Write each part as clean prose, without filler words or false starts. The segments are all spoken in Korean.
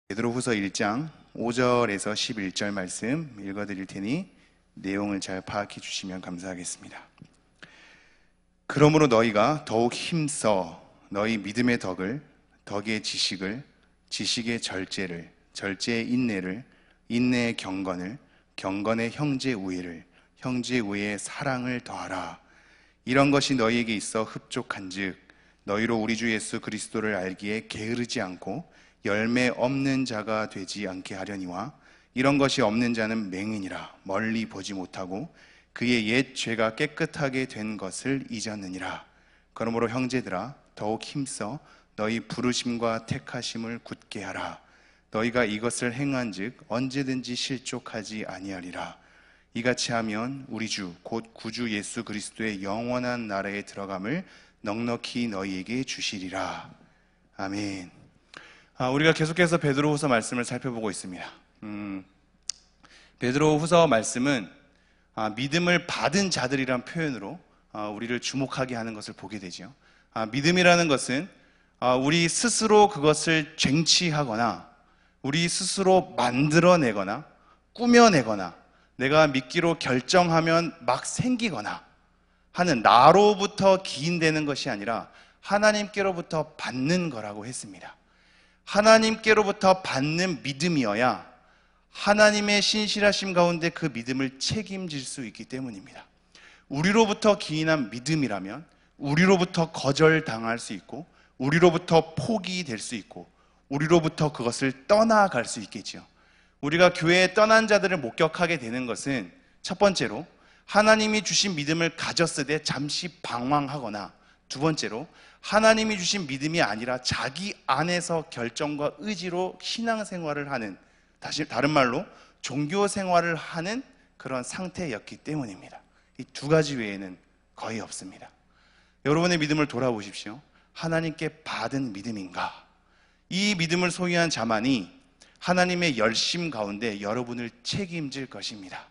베드로후서 1장 5절에서 11절 말씀 읽어드릴 테니 내용을 잘 파악해 주시면 감사하겠습니다. 그러므로 너희가 더욱 힘써 너희 믿음의 덕을, 덕의 지식을, 지식의 절제를, 절제의 인내를, 인내의 경건을, 경건의 형제 우애를, 형제 우애의 사랑을 더하라. 이런 것이 너희에게 있어 흡족한즉 너희로 우리 주 예수 그리스도를 알기에 게으르지 않고 열매 없는 자가 되지 않게 하려니와, 이런 것이 없는 자는 맹인이라 멀리 보지 못하고 그의 옛 죄가 깨끗하게 된 것을 잊었느니라. 그러므로 형제들아 더욱 힘써 너희 부르심과 택하심을 굳게 하라. 너희가 이것을 행한즉 언제든지 실족하지 아니하리라. 이같이 하면 우리 주 곧 구주 예수 그리스도의 영원한 나라에 들어감을 넉넉히 너희에게 주시리라. 아멘. 우리가 계속해서 베드로후서 말씀을 살펴보고 있습니다. 베드로후서 말씀은 믿음을 받은 자들이란 표현으로 우리를 주목하게 하는 것을 보게 되죠. 믿음이라는 것은 우리 스스로 그것을 쟁취하거나 우리 스스로 만들어내거나 꾸며내거나 내가 믿기로 결정하면 막 생기거나 하는 나로부터 기인되는 것이 아니라 하나님께로부터 받는 거라고 했습니다. 하나님께로부터 받는 믿음이어야 하나님의 신실하심 가운데 그 믿음을 책임질 수 있기 때문입니다. 우리로부터 기인한 믿음이라면 우리로부터 거절당할 수 있고 우리로부터 포기될 수 있고 우리로부터 그것을 떠나갈 수 있겠죠. 우리가 교회에 떠난 자들을 목격하게 되는 것은 첫 번째로 하나님이 주신 믿음을 가졌을 때 잠시 방황하거나, 두 번째로 하나님이 주신 믿음이 아니라 자기 안에서 결정과 의지로 신앙생활을 하는, 다른 말로 종교 생활을 하는 그런 상태였기 때문입니다. 이 두 가지 외에는 거의 없습니다. 여러분의 믿음을 돌아보십시오. 하나님께 받은 믿음인가? 이 믿음을 소유한 자만이 하나님의 열심 가운데 여러분을 책임질 것입니다.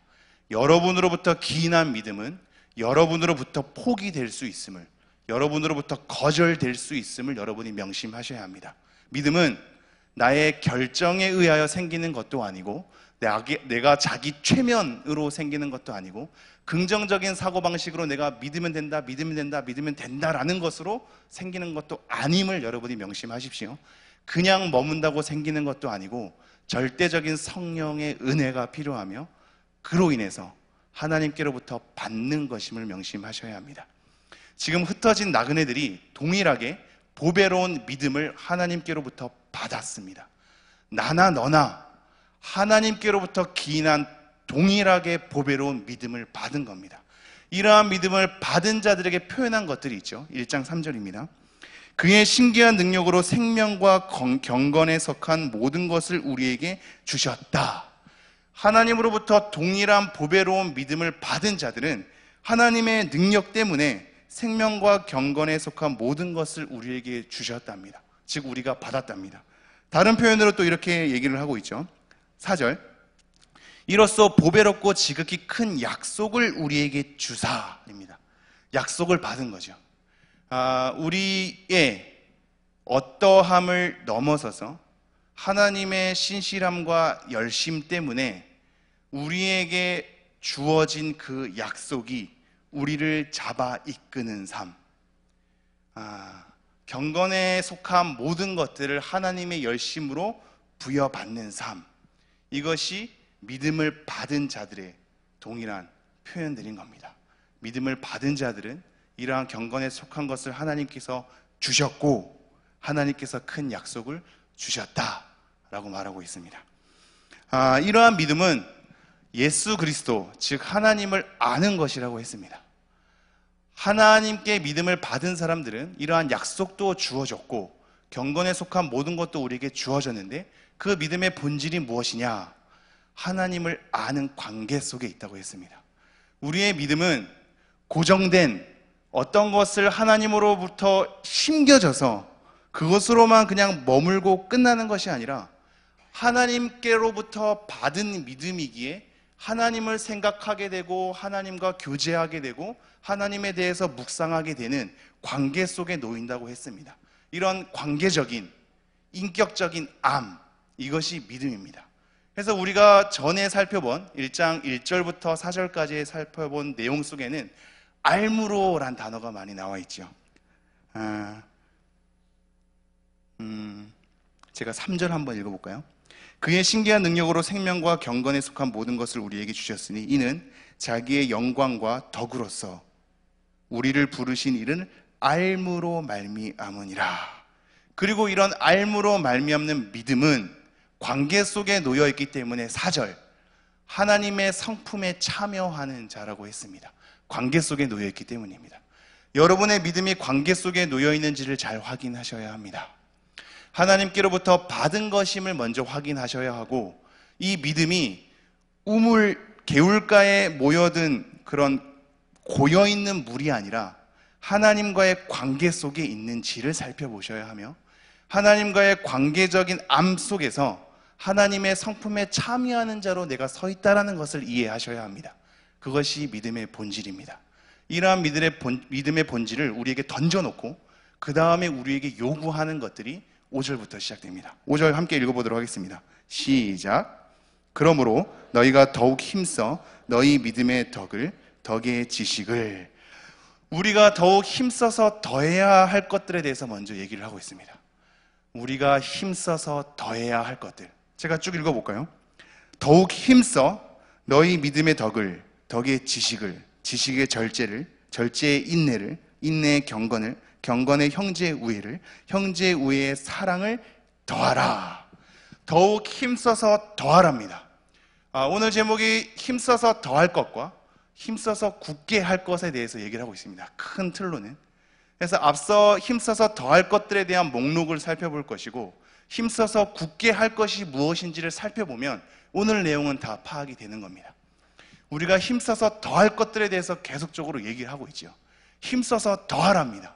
여러분으로부터 기인한 믿음은 여러분으로부터 포기될 수 있음을, 여러분으로부터 거절될 수 있음을 여러분이 명심하셔야 합니다. 믿음은 나의 결정에 의하여 생기는 것도 아니고 내가 자기 최면으로 생기는 것도 아니고 긍정적인 사고방식으로 내가 믿으면 된다, 믿으면 된다, 믿으면 된다라는 것으로 생기는 것도 아님을 여러분이 명심하십시오. 그냥 머문다고 생기는 것도 아니고 절대적인 성령의 은혜가 필요하며 그로 인해서 하나님께로부터 받는 것임을 명심하셔야 합니다. 지금 흩어진 나그네들이 동일하게 보배로운 믿음을 하나님께로부터 받았습니다. 나나 너나 하나님께로부터 기인한 동일하게 보배로운 믿음을 받은 겁니다. 이러한 믿음을 받은 자들에게 표현한 것들이 있죠. 1장 3절입니다. 그의 신기한 능력으로 생명과 경건에 속한 모든 것을 우리에게 주셨다. 하나님으로부터 동일한 보배로운 믿음을 받은 자들은 하나님의 능력 때문에 생명과 경건에 속한 모든 것을 우리에게 주셨답니다. 즉 우리가 받았답니다. 다른 표현으로 또 이렇게 얘기를 하고 있죠. 4절, 이로써 보배롭고 지극히 큰 약속을 우리에게 주사입니다. 약속을 받은 거죠. 우리의 어떠함을 넘어서서 하나님의 신실함과 열심 때문에 우리에게 주어진 그 약속이 우리를 잡아 이끄는 삶, 경건에 속한 모든 것들을 하나님의 열심으로 부여받는 삶, 이것이 믿음을 받은 자들의 동일한 표현들인 겁니다. 믿음을 받은 자들은 이러한 경건에 속한 것을 하나님께서 주셨고 하나님께서 큰 약속을 주셨다라고 말하고 있습니다. 이러한 믿음은 예수 그리스도, 즉 하나님을 아는 것이라고 했습니다. 하나님께 믿음을 받은 사람들은 이러한 약속도 주어졌고 경건에 속한 모든 것도 우리에게 주어졌는데 그 믿음의 본질이 무엇이냐? 하나님을 아는 관계 속에 있다고 했습니다. 우리의 믿음은 고정된 어떤 것을 하나님으로부터 심겨져서 그것으로만 그냥 머물고 끝나는 것이 아니라 하나님께로부터 받은 믿음이기에 하나님을 생각하게 되고 하나님과 교제하게 되고 하나님에 대해서 묵상하게 되는 관계 속에 놓인다고 했습니다. 이런 관계적인 인격적인 암, 이것이 믿음입니다. 그래서 우리가 전에 살펴본 1장 1절부터 4절까지 살펴본 내용 속에는 알므로란 단어가 많이 나와 있죠. 제가 3절 한번 읽어볼까요? 그의 신기한 능력으로 생명과 경건에 속한 모든 것을 우리에게 주셨으니 이는 자기의 영광과 덕으로서 우리를 부르신 이는 알므로 말미암으니라. 그리고 이런 알므로 말미암는 믿음은 관계 속에 놓여 있기 때문에 4절 하나님의 성품에 참여하는 자라고 했습니다. 관계 속에 놓여 있기 때문입니다. 여러분의 믿음이 관계 속에 놓여 있는지를 잘 확인하셔야 합니다. 하나님께로부터 받은 것임을 먼저 확인하셔야 하고, 이 믿음이 개울가에 모여든 그런 고여있는 물이 아니라 하나님과의 관계 속에 있는지를 살펴보셔야 하며, 하나님과의 관계적인 암 속에서 하나님의 성품에 참여하는 자로 내가 서 있다는 것을 이해하셔야 합니다. 그것이 믿음의 본질입니다. 이러한 믿음의 본질을 우리에게 던져놓고 그 다음에 우리에게 요구하는 것들이 5절부터 시작됩니다. 5절 함께 읽어보도록 하겠습니다. 시작. 그러므로 너희가 더욱 힘써 너희 믿음의 덕의 지식을. 우리가 더욱 힘써서 더해야 할 것들에 대해서 먼저 얘기를 하고 있습니다. 우리가 힘써서 더해야 할 것들, 제가 쭉 읽어볼까요? 더욱 힘써 너희 믿음의 덕의 지식을, 지식의 절제의 인내를, 인내의 경건의 형제의 우애를, 형제의 우애의 사랑을 더하라. 더욱 힘써서 더하랍니다. 오늘 제목이 힘써서 더할 것과 힘써서 굳게 할 것에 대해서 얘기를 하고 있습니다. 큰 틀로는. 그래서 앞서 힘써서 더할 것들에 대한 목록을 살펴볼 것이고, 힘써서 굳게 할 것이 무엇인지를 살펴보면 오늘 내용은 다 파악이 되는 겁니다. 우리가 힘써서 더할 것들에 대해서 계속적으로 얘기를 하고 있죠. 힘써서 더하랍니다.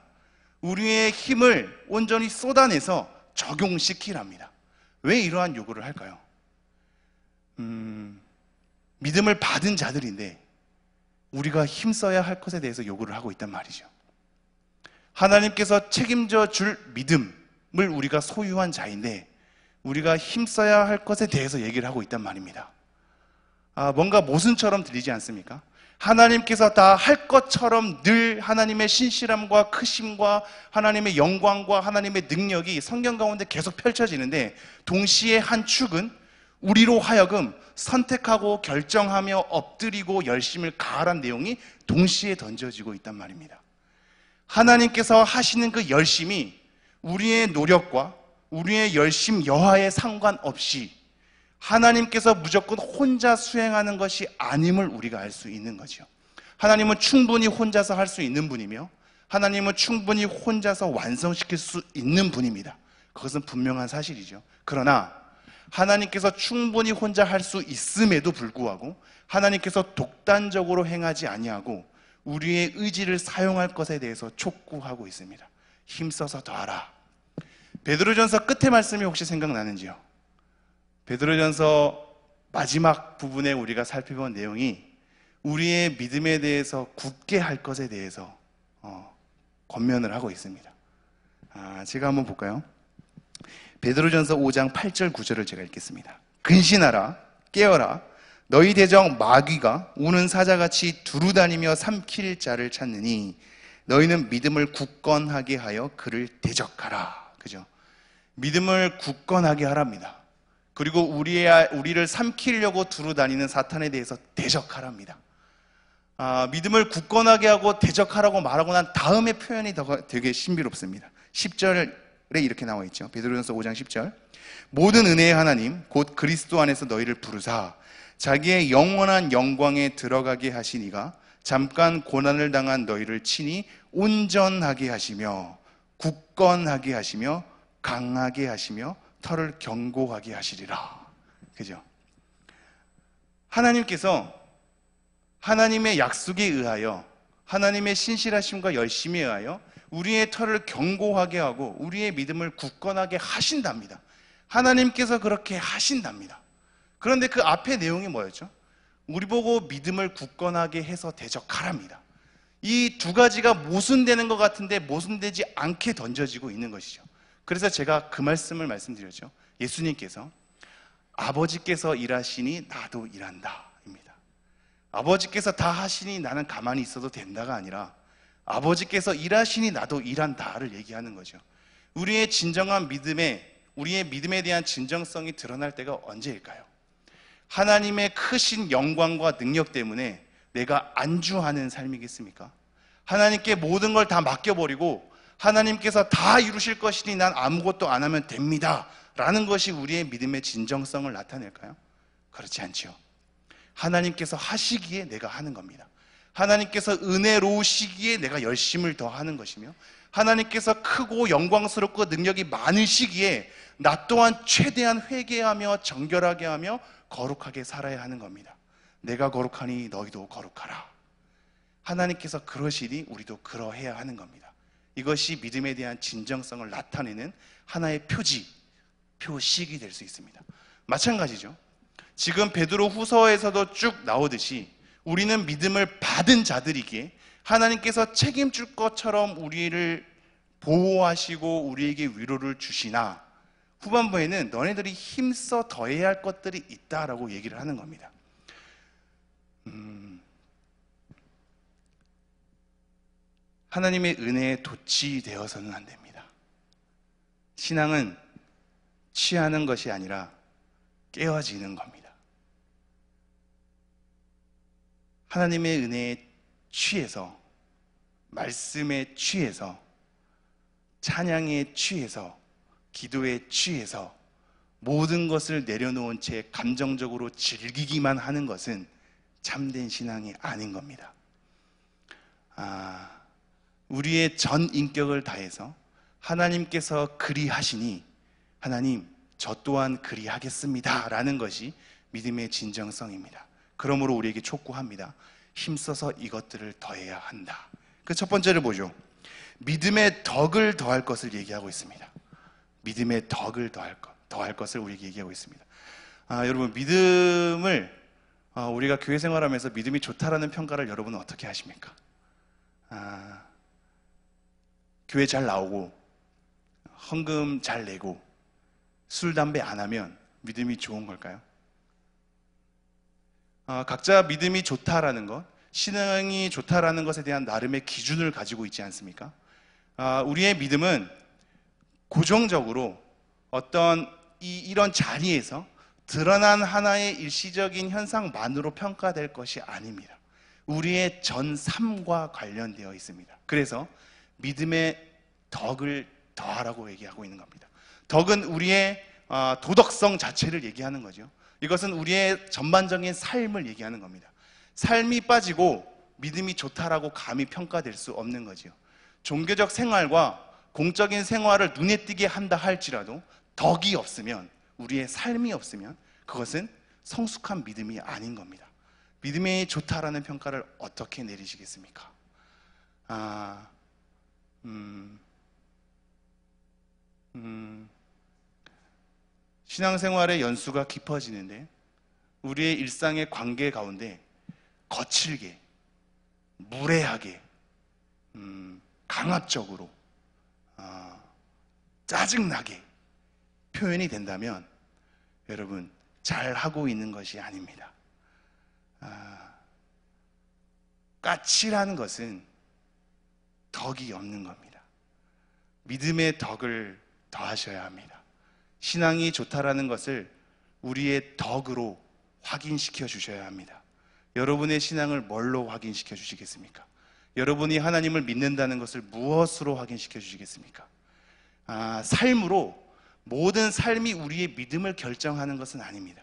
우리의 힘을 온전히 쏟아내서 적용시키랍니다. 왜 이러한 요구를 할까요? 믿음을 받은 자들인데 우리가 힘써야 할 것에 대해서 요구를 하고 있단 말이죠. 하나님께서 책임져 줄 믿음을 우리가 소유한 자인데 우리가 힘써야 할 것에 대해서 얘기를 하고 있단 말입니다. 뭔가 모순처럼 들리지 않습니까? 하나님께서 다 할 것처럼 늘 하나님의 신실함과 크심과 하나님의 영광과 하나님의 능력이 성경 가운데 계속 펼쳐지는데, 동시에 한 축은 우리로 하여금 선택하고 결정하며 엎드리고 열심을 가하란 내용이 동시에 던져지고 있단 말입니다. 하나님께서 하시는 그 열심이 우리의 노력과 우리의 열심 여하에 상관없이 하나님께서 무조건 혼자 수행하는 것이 아님을 우리가 알 수 있는 거죠. 하나님은 충분히 혼자서 할 수 있는 분이며 하나님은 충분히 혼자서 완성시킬 수 있는 분입니다. 그것은 분명한 사실이죠. 그러나 하나님께서 충분히 혼자 할 수 있음에도 불구하고 하나님께서 독단적으로 행하지 아니하고 우리의 의지를 사용할 것에 대해서 촉구하고 있습니다. 힘써서 더하라. 베드로전서 끝의 말씀이 혹시 생각나는지요? 베드로전서 마지막 부분에 우리가 살펴본 내용이 우리의 믿음에 대해서 굳게 할 것에 대해서 권면을 하고 있습니다. 제가 한번 볼까요? 베드로전서 5장 8절 9절을 제가 읽겠습니다. 근신하라, 깨어라. 너희 대적 마귀가 우는 사자같이 두루다니며 삼킬 자를 찾느니 너희는 믿음을 굳건하게 하여 그를 대적하라. 그죠? 믿음을 굳건하게 하랍니다. 그리고 우리를 삼키려고 두루다니는 사탄에 대해서 대적하랍니다. 믿음을 굳건하게 하고 대적하라고 말하고 난 다음에 표현이 되게 신비롭습니다. 10절에 이렇게 나와 있죠. 베드로전서 5장 10절. 모든 은혜의 하나님 곧 그리스도 안에서 너희를 부르사 자기의 영원한 영광에 들어가게 하시니가 잠깐 고난을 당한 너희를 친히 온전하게 하시며 굳건하게 하시며 강하게 하시며 털을 견고하게 하시리라. 그죠? 하나님께서 하나님의 약속에 의하여 하나님의 신실하심과 열심에 의하여 우리의 털을 견고하게 하고 우리의 믿음을 굳건하게 하신답니다. 하나님께서 그렇게 하신답니다. 그런데 그 앞에 내용이 뭐였죠? 우리 보고 믿음을 굳건하게 해서 대적하랍니다. 이 두 가지가 모순되는 것 같은데 모순되지 않게 던져지고 있는 것이죠. 그래서 제가 그 말씀을 말씀드렸죠. 예수님께서 아버지께서 일하시니 나도 일한다 입니다. 아버지께서 다 하시니 나는 가만히 있어도 된다가 아니라 아버지께서 일하시니 나도 일한다를 얘기하는 거죠. 우리의 진정한 우리의 믿음에 대한 진정성이 드러날 때가 언제일까요? 하나님의 크신 영광과 능력 때문에 내가 안주하는 삶이겠습니까? 하나님께 모든 걸 다 맡겨버리고 하나님께서 다 이루실 것이니 난 아무것도 안 하면 됩니다 라는 것이 우리의 믿음의 진정성을 나타낼까요? 그렇지 않죠. 하나님께서 하시기에 내가 하는 겁니다. 하나님께서 은혜로우시기에 내가 열심을 더하는 것이며, 하나님께서 크고 영광스럽고 능력이 많으시기에 나 또한 최대한 회개하며 정결하게 하며 거룩하게 살아야 하는 겁니다. 내가 거룩하니 너희도 거룩하라. 하나님께서 그러시니 우리도 그러해야 하는 겁니다. 이것이 믿음에 대한 진정성을 나타내는 하나의 표식이 될 수 있습니다. 마찬가지죠. 지금 베드로 후서에서도 쭉 나오듯이 우리는 믿음을 받은 자들이기에 하나님께서 책임질 것처럼 우리를 보호하시고 우리에게 위로를 주시나, 후반부에는 너네들이 힘써 더해야 할 것들이 있다라고 얘기를 하는 겁니다. 하나님의 은혜에 도취되어서는 안 됩니다. 신앙은 취하는 것이 아니라 깨어지는 겁니다. 하나님의 은혜에 취해서, 말씀에 취해서, 찬양에 취해서, 기도에 취해서 모든 것을 내려놓은 채 감정적으로 즐기기만 하는 것은 참된 신앙이 아닌 겁니다. 우리의 전 인격을 다해서 하나님께서 그리하시니 하나님 저 또한 그리하겠습니다 라는 것이 믿음의 진정성입니다. 그러므로 우리에게 촉구합니다. 힘써서 이것들을 더해야 한다. 그 첫 번째를 보죠. 믿음의 덕을 더할 것을 얘기하고 있습니다. 믿음의 덕을 더할 것을 우리에게 얘기하고 있습니다. 여러분, 믿음을 우리가 교회 생활하면서 믿음이 좋다라는 평가를 여러분은 어떻게 하십니까? 교회 잘 나오고 헌금 잘 내고 술, 담배 안 하면 믿음이 좋은 걸까요? 각자 믿음이 좋다라는 것, 신앙이 좋다라는 것에 대한 나름의 기준을 가지고 있지 않습니까? 우리의 믿음은 고정적으로 어떤 이런 자리에서 드러난 하나의 일시적인 현상만으로 평가될 것이 아닙니다. 우리의 전 삶과 관련되어 있습니다. 그래서 믿음의 덕을 더하라고 얘기하고 있는 겁니다. 덕은 우리의 도덕성 자체를 얘기하는 거죠. 이것은 우리의 전반적인 삶을 얘기하는 겁니다. 삶이 빠지고 믿음이 좋다라고 감히 평가될 수 없는 거지요. 종교적 생활과 공적인 생활을 눈에 띄게 한다 할지라도 덕이 없으면, 우리의 삶이 없으면 그것은 성숙한 믿음이 아닌 겁니다. 믿음이 좋다라는 평가를 어떻게 내리시겠습니까? 신앙생활의 연수가 깊어지는데 우리의 일상의 관계 가운데 거칠게, 무례하게, 강압적으로, 짜증나게 표현이 된다면 여러분 잘하고 있는 것이 아닙니다. 까칠한 것은 덕이 없는 겁니다. 믿음의 덕을 더하셔야 합니다. 신앙이 좋다라는 것을 우리의 덕으로 확인시켜 주셔야 합니다. 여러분의 신앙을 뭘로 확인시켜 주시겠습니까? 여러분이 하나님을 믿는다는 것을 무엇으로 확인시켜 주시겠습니까? 삶으로, 모든 삶이 우리의 믿음을 결정하는 것은 아닙니다.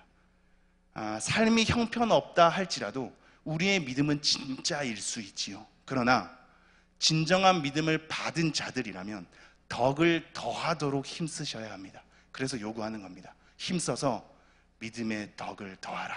삶이 형편없다 할지라도 우리의 믿음은 진짜일 수 있지요. 그러나 진정한 믿음을 받은 자들이라면 덕을 더하도록 힘쓰셔야 합니다. 그래서 요구하는 겁니다. 힘써서 믿음의 덕을 더하라.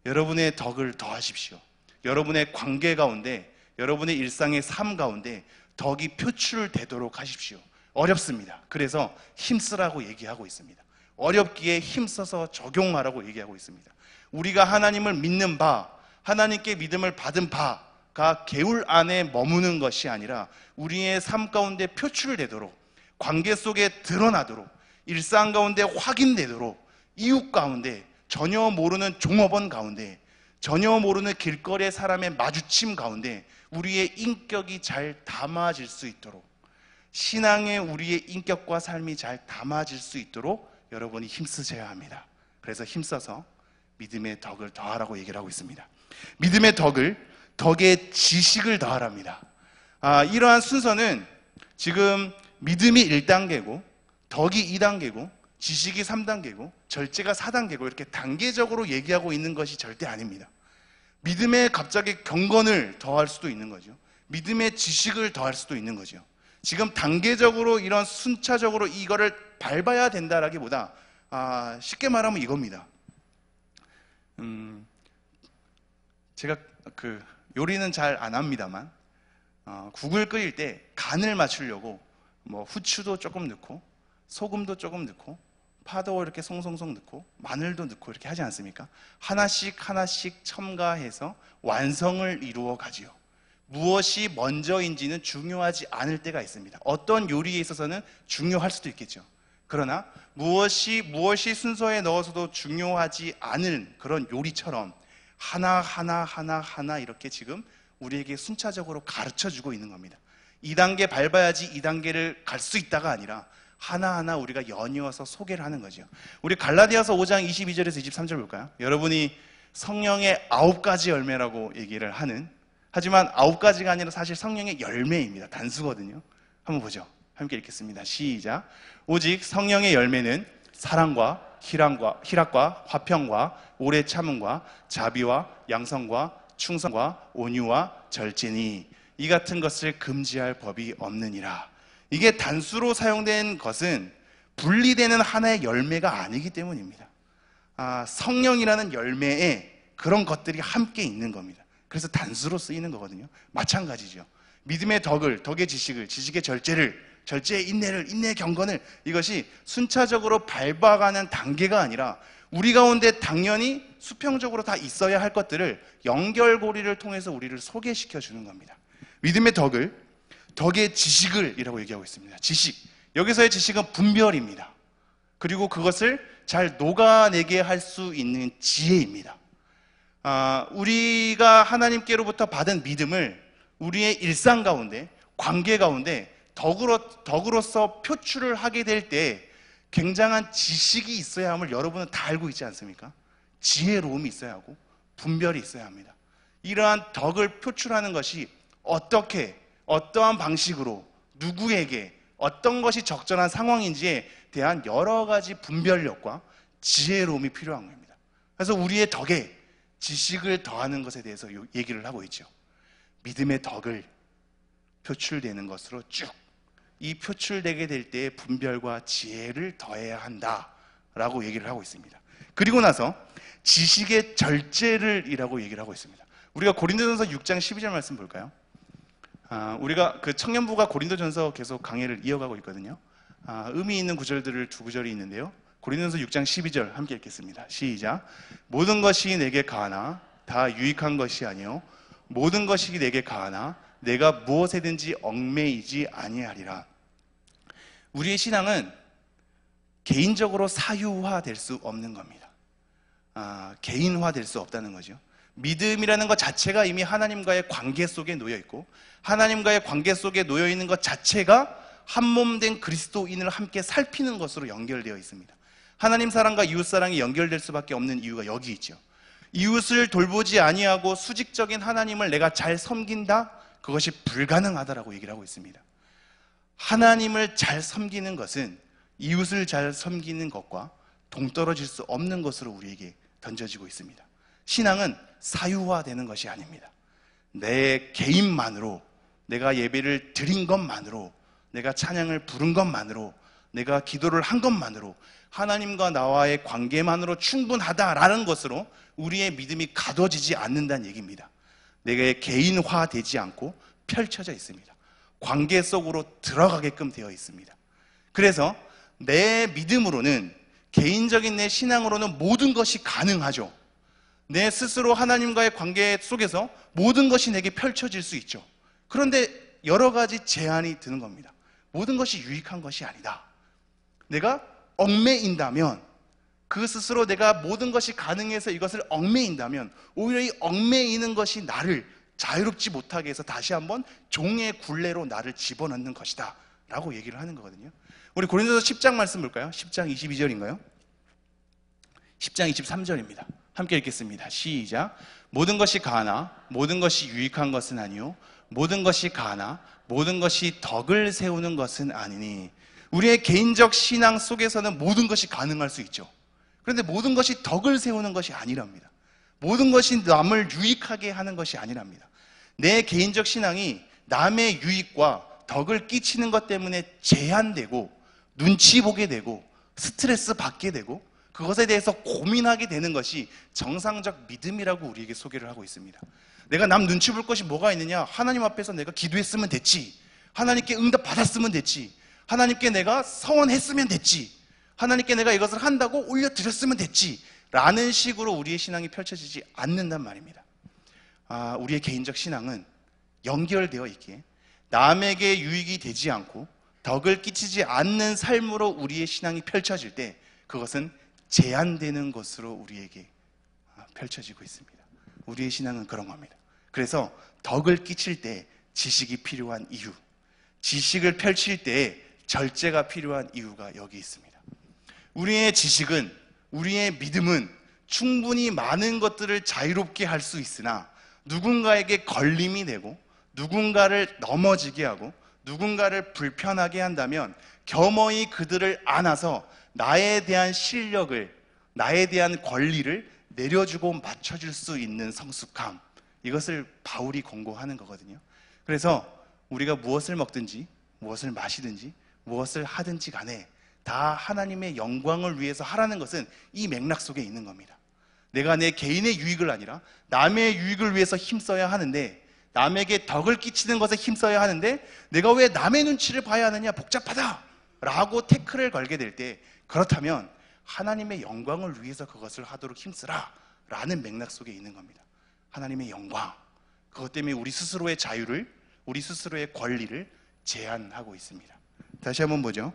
여러분의 덕을 더하십시오. 여러분의 관계 가운데, 여러분의 일상의 삶 가운데 덕이 표출되도록 하십시오. 어렵습니다. 그래서 힘쓰라고 얘기하고 있습니다. 어렵기에 힘써서 적용하라고 얘기하고 있습니다. 우리가 하나님을 믿는 바, 하나님께 믿음을 받은 바가 개울 안에 머무는 것이 아니라 우리의 삶 가운데 표출되도록, 관계 속에 드러나도록, 일상 가운데 확인되도록 이웃 가운데, 전혀 모르는 종업원 가운데, 전혀 모르는 길거리의 사람의 마주침 가운데 우리의 인격이 잘 담아질 수 있도록, 신앙에 우리의 인격과 삶이 잘 담아질 수 있도록 여러분이 힘쓰셔야 합니다. 그래서 힘써서 믿음의 덕을 더하라고 얘기를 하고 있습니다. 믿음의 덕의 지식을 더하랍니다. 이러한 순서는 지금 믿음이 1단계고 덕이 2단계고 지식이 3단계고 절제가 4단계고 이렇게 단계적으로 얘기하고 있는 것이 절대 아닙니다. 믿음에 갑자기 경건을 더할 수도 있는 거죠. 믿음의 지식을 더할 수도 있는 거죠. 지금 단계적으로 이런 순차적으로 이거를 밟아야 된다라기보다 쉽게 말하면 이겁니다. 제가 요리는 잘 안 합니다만 국을 끓일 때 간을 맞추려고 뭐 후추도 조금 넣고 소금도 조금 넣고 파도 이렇게 송송송 넣고 마늘도 넣고 이렇게 하지 않습니까? 하나씩 하나씩 첨가해서 완성을 이루어 가지요. 무엇이 먼저인지는 중요하지 않을 때가 있습니다. 어떤 요리에 있어서는 중요할 수도 있겠죠. 그러나 무엇이 순서에 넣어서도 중요하지 않은 그런 요리처럼 하나 이렇게 지금 우리에게 순차적으로 가르쳐주고 있는 겁니다. 2단계 밟아야지 2단계를 갈 수 있다가 아니라 하나하나 우리가 연이어서 소개를 하는 거죠. 우리 갈라디아서 5장 22절에서 23절 볼까요? 여러분이 성령의 9가지 열매라고 얘기를 하는, 하지만 9가지가 아니라 사실 성령의 열매입니다. 단수거든요. 한번 보죠. 함께 읽겠습니다. 시작. 오직 성령의 열매는 사랑과 희락과 화평과 오래 참음과 자비와 양성과 충성과 온유와 절제니 이 같은 것을 금지할 법이 없느니라. 이게 단수로 사용된 것은 분리되는 하나의 열매가 아니기 때문입니다. 성령이라는 열매에 그런 것들이 함께 있는 겁니다. 그래서 단수로 쓰이는 거거든요. 마찬가지죠. 믿음의 덕의 지식을, 지식의 절제를, 절제의 인내를, 인내의 경건을, 이것이 순차적으로 밟아가는 단계가 아니라 우리 가운데 당연히 수평적으로 다 있어야 할 것들을 연결고리를 통해서 우리를 소개시켜 주는 겁니다. 믿음의 덕의 지식을 이라고 얘기하고 있습니다. 지식, 여기서의 지식은 분별입니다. 그리고 그것을 잘 녹아내게 할 수 있는 지혜입니다. 우리가 하나님께로부터 받은 믿음을 우리의 일상 가운데, 관계 가운데 덕으로서 표출을 하게 될 때 굉장한 지식이 있어야 함을 여러분은 다 알고 있지 않습니까? 지혜로움이 있어야 하고 분별이 있어야 합니다. 이러한 덕을 표출하는 것이 어떻게, 어떠한 방식으로, 누구에게, 어떤 것이 적절한 상황인지에 대한 여러 가지 분별력과 지혜로움이 필요한 겁니다. 그래서 우리의 덕에 지식을 더하는 것에 대해서 얘기를 하고 있죠. 믿음의 덕을 표출되는 것으로 쭉, 이 표출되게 될 때의 분별과 지혜를 더해야 한다라고 얘기를 하고 있습니다. 그리고 나서 지식의 절제를 이라고 얘기를 하고 있습니다. 우리가 고린도전서 6장 12절 말씀 볼까요? 우리가 청년부가 고린도전서 계속 강해를 이어가고 있거든요. 의미 있는 구절들을 두 구절이 있는데요. 고린도전서 6장 12절 함께 읽겠습니다. 시작. 모든 것이 내게 가하나 다 유익한 것이 아니요 모든 것이 내게 가하나 내가 무엇에든지 얽매이지 아니하리라. 우리의 신앙은 개인적으로 사유화될 수 없는 겁니다. 개인화될 수 없다는 거죠. 믿음이라는 것 자체가 이미 하나님과의 관계 속에 놓여 있고, 하나님과의 관계 속에 놓여 있는 것 자체가 한몸된 그리스도인을 함께 살피는 것으로 연결되어 있습니다. 하나님 사랑과 이웃 사랑이 연결될 수밖에 없는 이유가 여기 있죠. 이웃을 돌보지 아니하고 수직적인 하나님을 내가 잘 섬긴다? 그것이 불가능하다라고 얘기를 하고 있습니다. 하나님을 잘 섬기는 것은 이웃을 잘 섬기는 것과 동떨어질 수 없는 것으로 우리에게 던져지고 있습니다. 신앙은 사유화되는 것이 아닙니다. 내 개인만으로, 내가 예배를 드린 것만으로, 내가 찬양을 부른 것만으로, 내가 기도를 한 것만으로, 하나님과 나와의 관계만으로 충분하다라는 것으로 우리의 믿음이 가둬지지 않는다는 얘기입니다. 내게 개인화되지 않고 펼쳐져 있습니다. 관계 속으로 들어가게끔 되어 있습니다. 그래서 내 믿음으로는, 개인적인 내 신앙으로는 모든 것이 가능하죠. 내 스스로 하나님과의 관계 속에서 모든 것이 내게 펼쳐질 수 있죠. 그런데 여러 가지 제한이 드는 겁니다. 모든 것이 유익한 것이 아니다. 내가 얽매인다면 그 스스로 내가 모든 것이 가능해서 이것을 얽매인다면 오히려 이 얽매이는 것이 나를 자유롭지 못하게 해서 다시 한번 종의 굴레로 나를 집어넣는 것이다 라고 얘기를 하는 거거든요. 우리 고린도서 10장 말씀 볼까요? 10장 22절인가요? 10장 23절입니다. 함께 읽겠습니다. 시작. 모든 것이 가하나 모든 것이 유익한 것은 아니요 모든 것이 가하나 모든 것이 덕을 세우는 것은 아니니. 우리의 개인적 신앙 속에서는 모든 것이 가능할 수 있죠. 그런데 모든 것이 덕을 세우는 것이 아니랍니다. 모든 것이 남을 유익하게 하는 것이 아니랍니다. 내 개인적 신앙이 남의 유익과 덕을 끼치는 것 때문에 제한되고 눈치 보게 되고 스트레스 받게 되고 그것에 대해서 고민하게 되는 것이 정상적 믿음이라고 우리에게 소개를 하고 있습니다. 내가 남 눈치 볼 것이 뭐가 있느냐? 하나님 앞에서 내가 기도했으면 됐지, 하나님께 응답 받았으면 됐지, 하나님께 내가 서원했으면 됐지, 하나님께 내가 이것을 한다고 올려드렸으면 됐지 라는 식으로 우리의 신앙이 펼쳐지지 않는단 말입니다. 우리의 개인적 신앙은 연결되어 있기에 남에게 유익이 되지 않고 덕을 끼치지 않는 삶으로 우리의 신앙이 펼쳐질 때 그것은 제한되는 것으로 우리에게 펼쳐지고 있습니다. 우리의 신앙은 그런 겁니다. 그래서 덕을 끼칠 때 지식이 필요한 이유, 지식을 펼칠 때 절제가 필요한 이유가 여기 있습니다. 우리의 지식은, 우리의 믿음은 충분히 많은 것들을 자유롭게 할 수 있으나 누군가에게 걸림이 되고 누군가를 넘어지게 하고 누군가를 불편하게 한다면 겸허히 그들을 안아서 나에 대한 실력을, 나에 대한 권리를 내려주고 맞춰줄 수 있는 성숙함, 이것을 바울이 권고하는 거거든요. 그래서 우리가 무엇을 먹든지 무엇을 마시든지 무엇을 하든지 간에 다 하나님의 영광을 위해서 하라는 것은 이 맥락 속에 있는 겁니다. 내가 내 개인의 유익을 아니라 남의 유익을 위해서 힘써야 하는데, 남에게 덕을 끼치는 것에 힘써야 하는데 내가 왜 남의 눈치를 봐야 하느냐, 복잡하다 라고 태클을 걸게 될 때, 그렇다면 하나님의 영광을 위해서 그것을 하도록 힘쓰라 라는 맥락 속에 있는 겁니다. 하나님의 영광, 그것 때문에 우리 스스로의 자유를, 우리 스스로의 권리를 제한하고 있습니다. 다시 한번 보죠.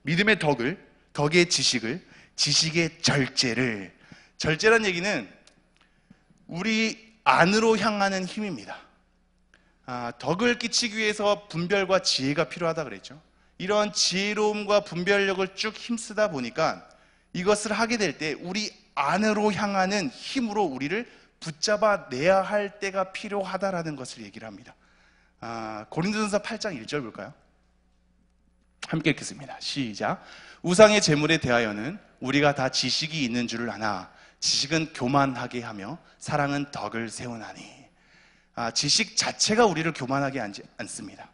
믿음의 덕을, 덕의 지식을, 지식의 절제를. 절제란 얘기는 우리 안으로 향하는 힘입니다. 덕을 끼치기 위해서 분별과 지혜가 필요하다 그랬죠. 이런 지혜로움과 분별력을 쭉 힘쓰다 보니까 이것을 하게 될 때 우리 안으로 향하는 힘으로 우리를 붙잡아 내야 할 때가 필요하다라는 것을 얘기를 합니다. 고린도전서 8장 1절 볼까요? 함께 읽겠습니다. 시작. 우상의 제물에 대하여는 우리가 다 지식이 있는 줄을 아나 지식은 교만하게 하며 사랑은 덕을 세우나니. 지식 자체가 우리를 교만하게 하지 않습니다.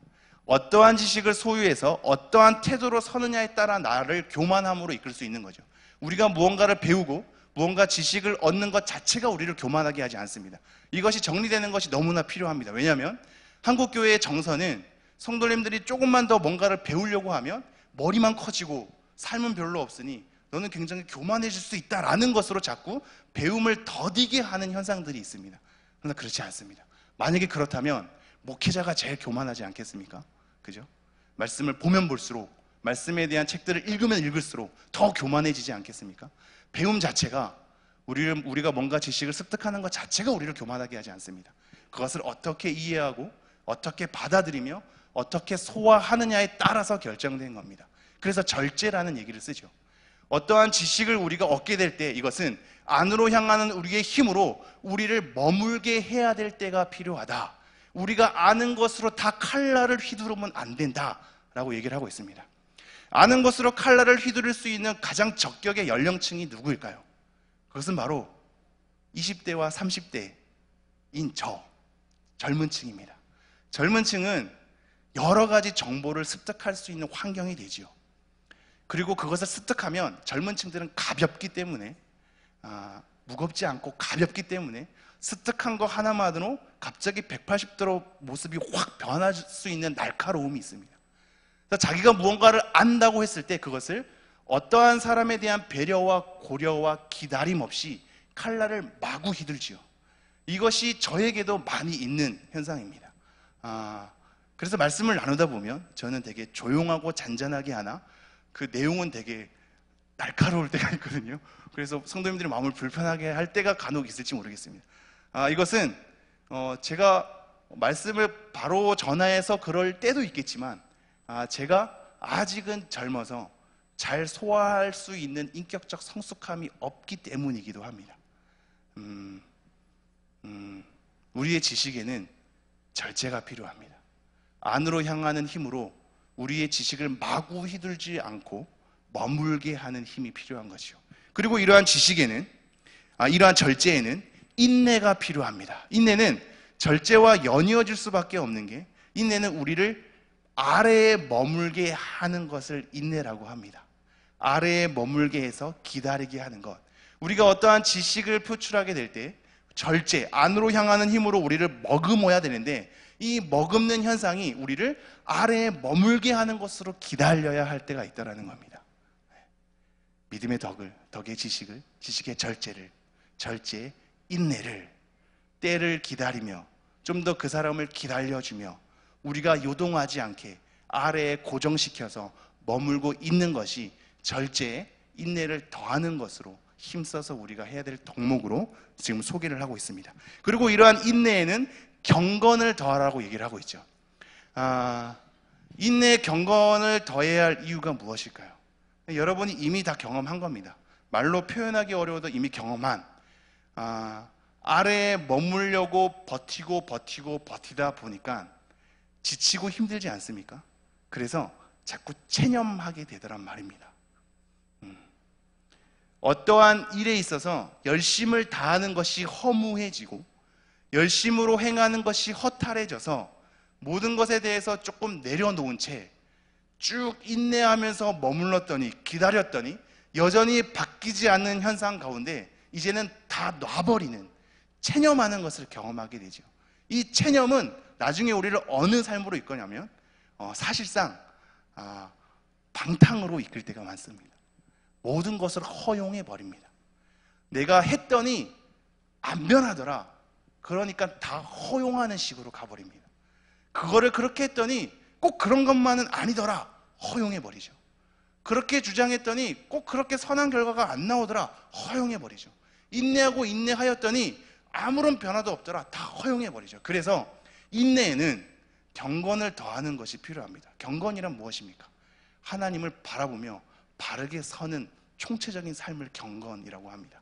어떠한 지식을 소유해서 어떠한 태도로 서느냐에 따라 나를 교만함으로 이끌 수 있는 거죠. 우리가 무언가를 배우고 무언가 지식을 얻는 것 자체가 우리를 교만하게 하지 않습니다. 이것이 정리되는 것이 너무나 필요합니다. 왜냐하면 한국교회의 정서는 성도님들이 조금만 더 뭔가를 배우려고 하면 머리만 커지고 삶은 별로 없으니 너는 굉장히 교만해질 수 있다라는 것으로 자꾸 배움을 더디게 하는 현상들이 있습니다. 그러나 그렇지 않습니다. 만약에 그렇다면 목회자가 제일 교만하지 않겠습니까? 그죠? 말씀을 보면 볼수록, 말씀에 대한 책들을 읽으면 읽을수록 더 교만해지지 않겠습니까? 배움 자체가 우리가 뭔가 지식을 습득하는 것 자체가 우리를 교만하게 하지 않습니다. 그것을 어떻게 이해하고 어떻게 받아들이며 어떻게 소화하느냐에 따라서 결정된 겁니다. 그래서 절제라는 얘기를 쓰죠. 어떠한 지식을 우리가 얻게 될 때 이것은 안으로 향하는 우리의 힘으로 우리를 머물게 해야 될 때가 필요하다. 우리가 아는 것으로 다 칼날을 휘두르면 안 된다라고 얘기를 하고 있습니다. 아는 것으로 칼날을 휘두를 수 있는 가장 적격의 연령층이 누구일까요? 그것은 바로 20대와 30대인 젊은 층입니다. 젊은 층은 여러 가지 정보를 습득할 수 있는 환경이 되지요. 그리고 그것을 습득하면 젊은 층들은 가볍기 때문에, 무겁지 않고 가볍기 때문에 습득한 거 하나만으로 갑자기 180도로 모습이 확 변할 수 있는 날카로움이 있습니다. 자기가 무언가를 안다고 했을 때 그것을 어떠한 사람에 대한 배려와 고려와 기다림 없이 칼날을 마구 휘둘지요. 이것이 저에게도 많이 있는 현상입니다. 그래서 말씀을 나누다 보면 저는 되게 조용하고 잔잔하게 하나 그 내용은 되게 날카로울 때가 있거든요. 그래서 성도님들이 마음을 불편하게 할 때가 간혹 있을지 모르겠습니다. 이것은 제가 말씀을 바로 전하해서 그럴 때도 있겠지만 제가 아직은 젊어서 잘 소화할 수 있는 인격적 성숙함이 없기 때문이기도 합니다. 우리의 지식에는 절제가 필요합니다. 안으로 향하는 힘으로 우리의 지식을 마구 휘둘지 않고 머물게 하는 힘이 필요한 것이요. 그리고 이러한 지식에는, 이러한 절제에는 인내가 필요합니다. 인내는 절제와 연이어질 수밖에 없는 게, 인내는 우리를 아래에 머물게 하는 것을 인내라고 합니다. 아래에 머물게 해서 기다리게 하는 것. 우리가 어떠한 지식을 표출하게 될 때 절제, 안으로 향하는 힘으로 우리를 머금어야 되는데, 이 머금는 현상이 우리를 아래에 머물게 하는 것으로 기다려야 할 때가 있다는 겁니다. 믿음의 덕의 지식을, 지식의 절제를, 절제의 인내를, 때를 기다리며 좀 더 그 사람을 기다려주며 우리가 요동하지 않게 아래에 고정시켜서 머물고 있는 것이 절제의 인내를 더하는 것으로 힘써서 우리가 해야 될 덕목으로 지금 소개를 하고 있습니다. 그리고 이러한 인내에는 경건을 더하라고 얘기를 하고 있죠. 인내에 경건을 더해야 할 이유가 무엇일까요? 여러분이 이미 다 경험한 겁니다. 말로 표현하기 어려워도 이미 경험한, 아래에 머물려고 버티다 보니까 지치고 힘들지 않습니까? 그래서 자꾸 체념하게 되더란 말입니다. 어떠한 일에 있어서 열심을 다하는 것이 허무해지고 열심으로 행하는 것이 허탈해져서 모든 것에 대해서 조금 내려놓은 채 쭉 인내하면서 머물렀더니, 기다렸더니 여전히 바뀌지 않는 현상 가운데 이제는 다 놔버리는, 체념하는 것을 경험하게 되죠. 이 체념은 나중에 우리를 어느 삶으로 이끄냐면 사실상 방탕으로 이끌 때가 많습니다. 모든 것을 허용해 버립니다. 내가 했더니 안 변하더라. 그러니까 다 허용하는 식으로 가버립니다. 그거를 그렇게 했더니 꼭 그런 것만은 아니더라. 허용해 버리죠. 그렇게 주장했더니 꼭 그렇게 선한 결과가 안 나오더라. 허용해 버리죠. 인내하고 인내하였더니 아무런 변화도 없더라. 다 허용해 버리죠. 그래서 인내에는 경건을 더하는 것이 필요합니다. 경건이란 무엇입니까? 하나님을 바라보며 바르게 서는 총체적인 삶을 경건이라고 합니다.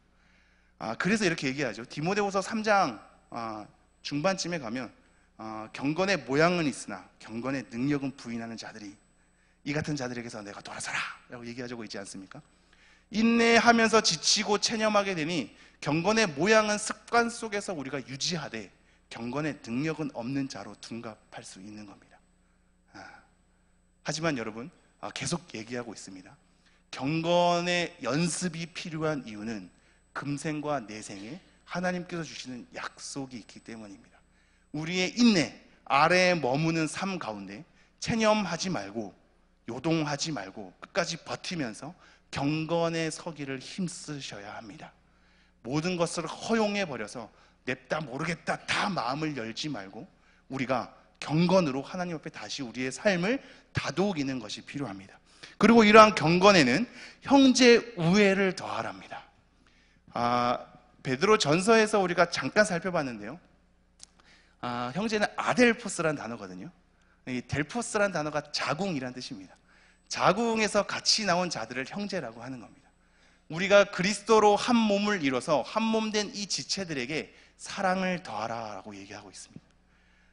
그래서 이렇게 얘기하죠. 디모데후서 3장 중반쯤에 가면 경건의 모양은 있으나 경건의 능력은 부인하는 자들이, 이 같은 자들에게서 내가 돌아서라 라고 얘기하고 있지 않습니까? 인내하면서 지치고 체념하게 되니 경건의 모양은 습관 속에서 우리가 유지하되 경건의 능력은 없는 자로 둔갑할 수 있는 겁니다. 하지만 여러분, 계속 얘기하고 있습니다. 경건의 연습이 필요한 이유는 금생과 내생에 하나님께서 주시는 약속이 있기 때문입니다. 우리의 인내, 아래에 머무는 삶 가운데 체념하지 말고 요동하지 말고 끝까지 버티면서 경건에 서기를 힘쓰셔야 합니다. 모든 것을 허용해 버려서 냅다 모르겠다 다 마음을 열지 말고 우리가 경건으로 하나님 앞에 다시 우리의 삶을 다독이는 것이 필요합니다. 그리고 이러한 경건에는 형제 우애를 더하랍니다. 베드로 전서에서 우리가 잠깐 살펴봤는데요. 형제는 아델포스라는 단어거든요. 이 델포스라는 단어가 자궁이라는 뜻입니다. 자궁에서 같이 나온 자들을 형제라고 하는 겁니다. 우리가 그리스도로 한 몸을 이뤄서 한 몸 된 이 지체들에게 사랑을 더하라고 얘기하고 있습니다.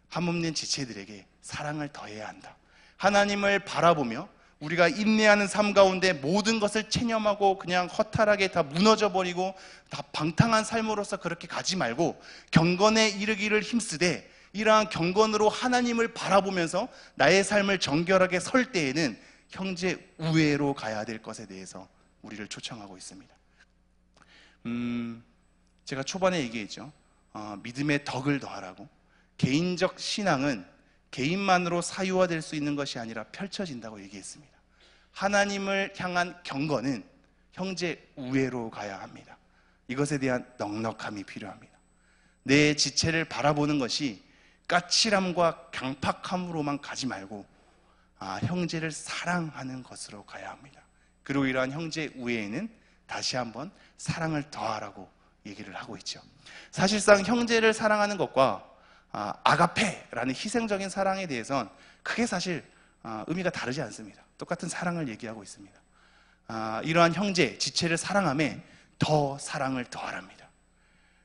한 몸 된 지체들에게 사랑을 더해야 한다. 하나님을 바라보며 우리가 인내하는 삶 가운데 모든 것을 체념하고 그냥 허탈하게 다 무너져버리고 다 방탕한 삶으로서 그렇게 가지 말고 경건에 이르기를 힘쓰되, 이러한 경건으로 하나님을 바라보면서 나의 삶을 정결하게 설 때에는 형제 우애로 가야 될 것에 대해서 우리를 초청하고 있습니다. 제가 초반에 얘기했죠. 믿음의 덕을 더하라고. 개인적 신앙은 개인만으로 사유화될 수 있는 것이 아니라 펼쳐진다고 얘기했습니다. 하나님을 향한 경건은 형제 우애로 가야 합니다. 이것에 대한 넉넉함이 필요합니다. 내 지체를 바라보는 것이 까칠함과 강팍함으로만 가지 말고 형제를 사랑하는 것으로 가야 합니다. 그리고 이러한 형제 우애에는 다시 한번 사랑을 더하라고 얘기를 하고 있죠. 사실상 형제를 사랑하는 것과 아가페라는 희생적인 사랑에 대해서는 크게 사실 의미가 다르지 않습니다. 똑같은 사랑을 얘기하고 있습니다. 이러한 형제, 지체를 사랑함에 더 사랑을 더하랍니다.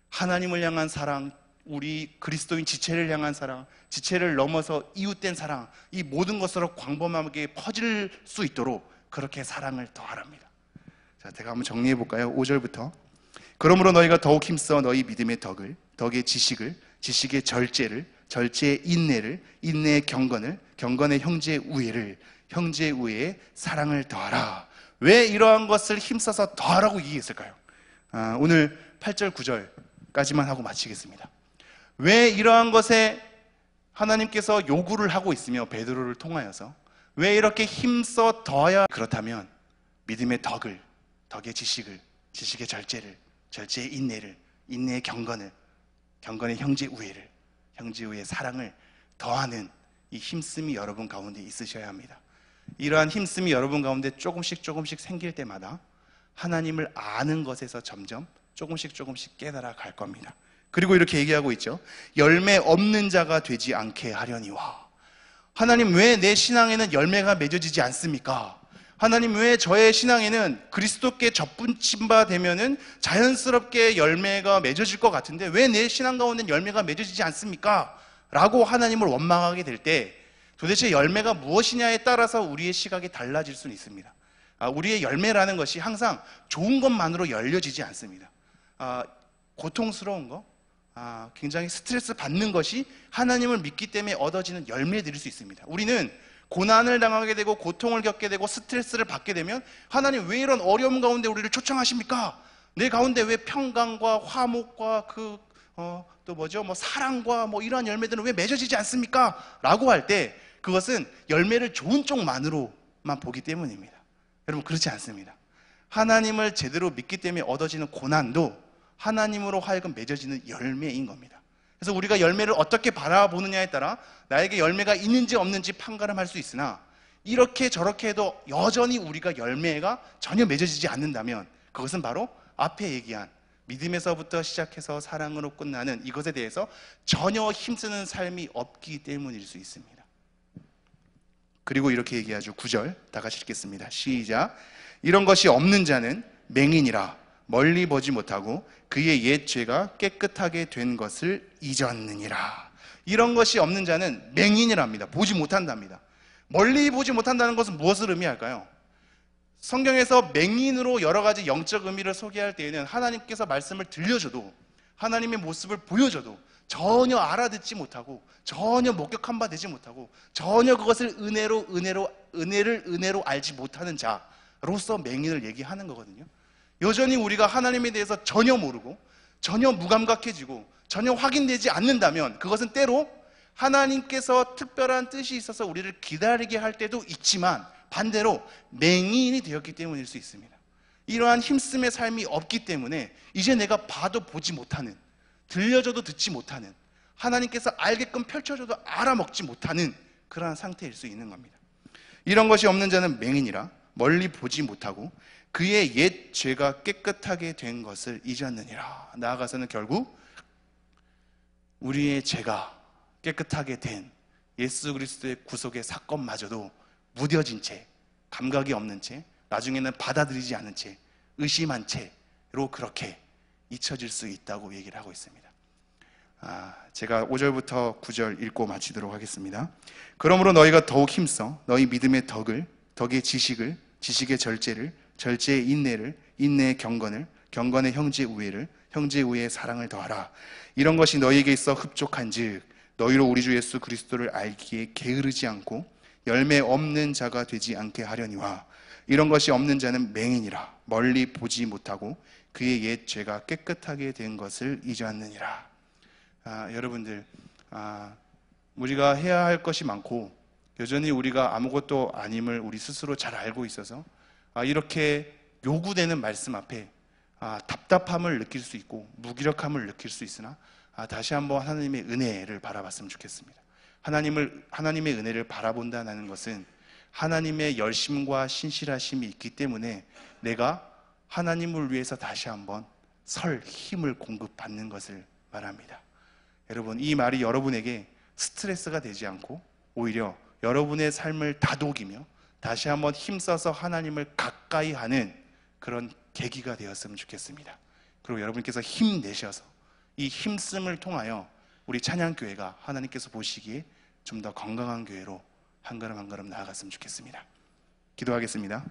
하나님을 향한 사랑, 우리 그리스도인 지체를 향한 사랑, 지체를 넘어서 이웃된 사랑, 이 모든 것으로 광범하게 퍼질 수 있도록 그렇게 사랑을 더하랍니다. 자, 제가 한번 정리해 볼까요? 5절부터. 그러므로 너희가 더욱 힘써 너희 믿음의 덕을, 덕의 지식을, 지식의 절제를, 절제의 인내를, 인내의 경건을, 경건의 형제의 우애를, 형제의 우애에 사랑을 더하라. 왜 이러한 것을 힘써서 더하라고 얘기했을까요? 오늘 8절 9절까지만 하고 마치겠습니다. 왜 이러한 것에 하나님께서 요구를 하고 있으며 베드로를 통하여서 왜 이렇게 힘써 더하여, 그렇다면 믿음의 덕을, 덕의 지식을, 지식의 절제를, 절제의 인내를, 인내의 경건을, 경건의 형제 우애를, 형제 우애의 사랑을 더하는 이 힘씀이 여러분 가운데 있으셔야 합니다. 이러한 힘씀이 여러분 가운데 조금씩 생길 때마다 하나님을 아는 것에서 점점 조금씩 깨달아 갈 겁니다. 그리고 이렇게 얘기하고 있죠. 열매 없는 자가 되지 않게 하려니와. 하나님, 왜 내 신앙에는 열매가 맺어지지 않습니까? 하나님, 왜 저의 신앙에는 그리스도께 접붙임 바 되면은 자연스럽게 열매가 맺어질 것 같은데 왜 내 신앙 가운데는 열매가 맺어지지 않습니까? 라고 하나님을 원망하게 될 때 도대체 열매가 무엇이냐에 따라서 우리의 시각이 달라질 수는 있습니다. 우리의 열매라는 것이 항상 좋은 것만으로 열려지지 않습니다. 고통스러운 거, 굉장히 스트레스 받는 것이 하나님을 믿기 때문에 얻어지는 열매들일 수 있습니다. 우리는 고난을 당하게 되고 고통을 겪게 되고 스트레스를 받게 되면 하나님, 왜 이런 어려움 가운데 우리를 초청하십니까? 내 가운데 왜 평강과 화목과 사랑과 이러한 열매들은 왜 맺어지지 않습니까? 라고 할 때 그것은 열매를 좋은 쪽만으로만 보기 때문입니다. 여러분, 그렇지 않습니다. 하나님을 제대로 믿기 때문에 얻어지는 고난도 하나님으로 하여금 맺어지는 열매인 겁니다. 그래서 우리가 열매를 어떻게 바라보느냐에 따라 나에게 열매가 있는지 없는지 판가름할 수 있으나, 이렇게 저렇게 해도 여전히 우리가 열매가 전혀 맺어지지 않는다면 그것은 바로 앞에 얘기한 믿음에서부터 시작해서 사랑으로 끝나는 이것에 대해서 전혀 힘쓰는 삶이 없기 때문일 수 있습니다. 그리고 이렇게 얘기하죠. 9절 다 같이 읽겠습니다. 시작. 이런 것이 없는 자는 맹인이라 멀리 보지 못하고 그의 옛 죄가 깨끗하게 된 것을 잊었느니라. 이런 것이 없는 자는 맹인이랍니다. 보지 못한답니다. 멀리 보지 못한다는 것은 무엇을 의미할까요? 성경에서 맹인으로 여러 가지 영적 의미를 소개할 때에는 하나님께서 말씀을 들려줘도, 하나님의 모습을 보여줘도 전혀 알아듣지 못하고 전혀 목격한 바 되지 못하고 전혀 그것을 은혜를 알지 못하는 자로서 맹인을 얘기하는 거거든요. 여전히 우리가 하나님에 대해서 전혀 모르고 전혀 무감각해지고 전혀 확인되지 않는다면 그것은 때로 하나님께서 특별한 뜻이 있어서 우리를 기다리게 할 때도 있지만 반대로 맹인이 되었기 때문일 수 있습니다. 이러한 힘씀의 삶이 없기 때문에 이제 내가 봐도 보지 못하는, 들려줘도 듣지 못하는, 하나님께서 알게끔 펼쳐줘도 알아먹지 못하는 그러한 상태일 수 있는 겁니다. 이런 것이 없는 자는 맹인이라 멀리 보지 못하고 그의 옛 죄가 깨끗하게 된 것을 잊었느니라. 나아가서는 결국 우리의 죄가 깨끗하게 된 예수 그리스도의 구속의 사건마저도 무뎌진 채, 감각이 없는 채, 나중에는 받아들이지 않은 채, 의심한 채로 그렇게 잊혀질 수 있다고 얘기를 하고 있습니다. 제가 5절부터 9절 읽고 마치도록 하겠습니다. 그러므로 너희가 더욱 힘써 너희 믿음의 덕을, 덕의 지식을, 지식의 절제를, 절제의 인내를, 인내의 경건을, 경건의 형제 우애를, 형제 우애의 사랑을 더하라. 이런 것이 너희에게 있어 흡족한즉 너희로 우리 주 예수 그리스도를 알기에 게으르지 않고 열매 없는 자가 되지 않게 하려니와. 이런 것이 없는 자는 맹인이라 멀리 보지 못하고 그의 옛 죄가 깨끗하게 된 것을 잊었느니라. 여러분들, 우리가 해야 할 것이 많고 여전히 우리가 아무것도 아님을 우리 스스로 잘 알고 있어서 이렇게 요구되는 말씀 앞에 답답함을 느낄 수 있고 무기력함을 느낄 수 있으나 다시 한번 하나님의 은혜를 바라봤으면 좋겠습니다. 하나님의 은혜를 바라본다는 것은 하나님의 열심과 신실하심이 있기 때문에 내가 하나님을 위해서 다시 한번 설 힘을 공급받는 것을 말합니다. 여러분, 이 말이 여러분에게 스트레스가 되지 않고 오히려 여러분의 삶을 다독이며 다시 한번 힘써서 하나님을 가까이 하는 그런 계기가 되었으면 좋겠습니다. 그리고 여러분께서 힘내셔서 이 힘씀을 통하여 우리 찬양교회가 하나님께서 보시기에 좀 더 건강한 교회로 한 걸음 한 걸음 나아갔으면 좋겠습니다. 기도하겠습니다.